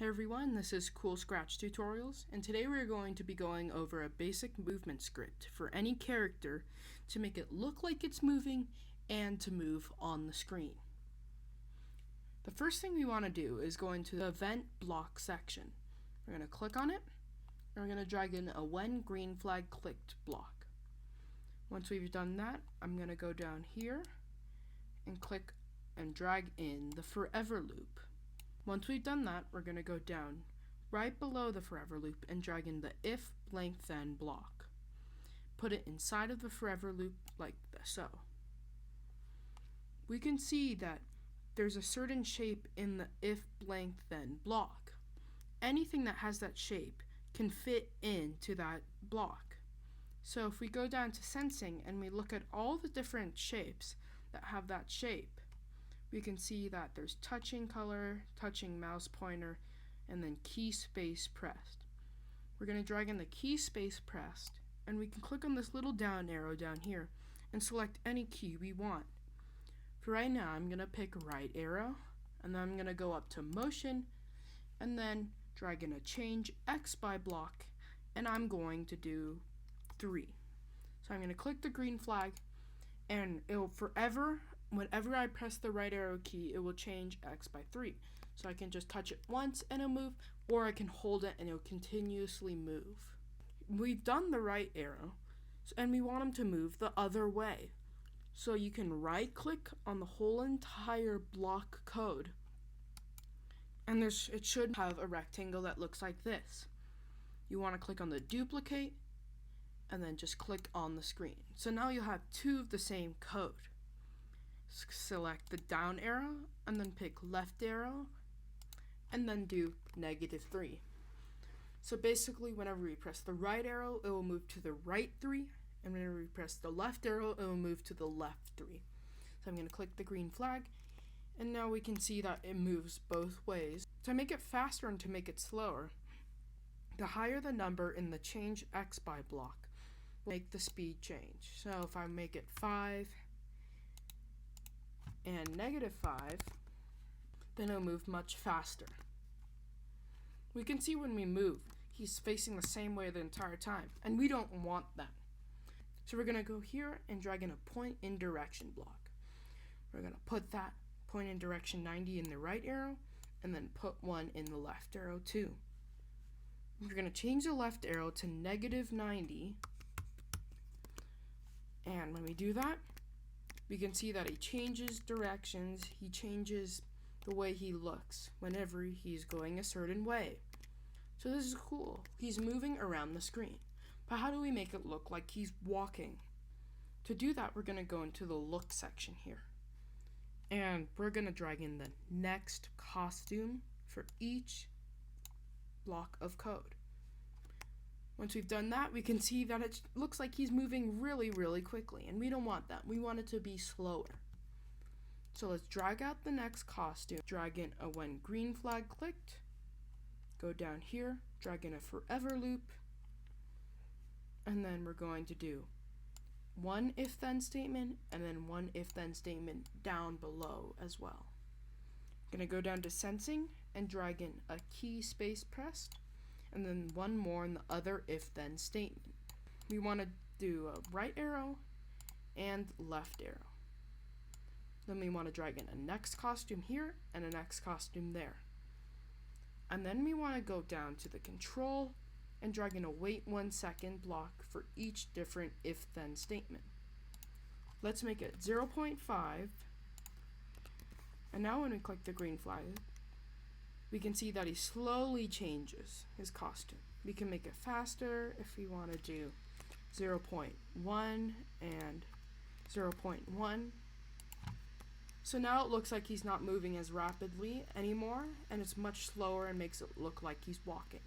Hey everyone, this is Cool Scratch Tutorials, and today we're going to be going over a basic movement script for any character to make it look like it's moving and to move on the screen. The first thing we want to do is go into the event block section. We're going to click on it, and we're going to drag in a when green flag clicked block. Once we've done that, I'm going to go down here and click and drag in the forever loop. Once we've done that, we're going to go down right below the forever loop and drag in the if blank then block. Put it inside of the forever loop like so. We can see that there's a certain shape in the if blank then block. Anything that has that shape can fit into that block. So if we go down to sensing and we look at all the different shapes that have that shape, we can see that there's touching color, touching mouse pointer, and then key space pressed. We're going to drag in the key space pressed, and we can click on this little down arrow down here and select any key we want. For right now, I'm going to pick right arrow, and then I'm going to go up to motion, and then drag in a change X by block, and I'm going to do 3. So I'm going to click the green flag, and it'll forever, whenever I press the right arrow key, it will change X by 3. So I can just touch it once and it'll move, or I can hold it and it'll continuously move. We've done the right arrow, and we want them to move the other way. So you can right click on the whole entire block code, and it should have a rectangle that looks like this. You want to click on the duplicate, and then just click on the screen. So now you'll have two of the same code. Select the down arrow and then pick left arrow and then do -3. So basically whenever we press the right arrow, it will move to the right 3, and whenever we press the left arrow, it will move to the left 3. So I'm going to click the green flag, and now we can see that it moves both ways. To make it faster and to make it slower, the higher the number in the change X by block will make the speed change. So if I make it 5 and -5, then it'll move much faster. We can see when we move, he's facing the same way the entire time, and we don't want that. So we're going to go here and drag in a point in direction block. We're going to put that point in direction 90 in the right arrow, and then put one in the left arrow too. We're going to change the left arrow to -90, and when we do that, we can see that he changes directions, he changes the way he looks whenever he's going a certain way. So this is cool. He's moving around the screen. But how do we make it look like he's walking? To do that, we're going to go into the look section here. And we're going to drag in the next costume for each block of code. Once we've done that, we can see that it looks like he's moving really quickly, and we don't want that. We want it to be slower. So let's drag out the next costume, drag in a when green flag clicked, go down here, drag in a forever loop, and then we're going to do one if then statement and then one if then statement down below as well. I'm going to go down to sensing and drag in a key space pressed, and then one more in the other if then statement. We want to do a right arrow and left arrow. Then we want to drag in a next costume here and a next costume there. And then we want to go down to the control and drag in a wait 1 second block for each different if then statement. Let's make it 0.5. And now when we click the green flag, we can see that he slowly changes his costume. We can make it faster if we want to do 0.1 and 0.1. So now it looks like he's not moving as rapidly anymore, and it's much slower and makes it look like he's walking.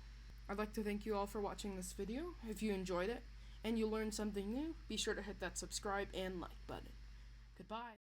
I'd like to thank you all for watching this video. If you enjoyed it and you learned something new, be sure to hit that subscribe and like button. Goodbye.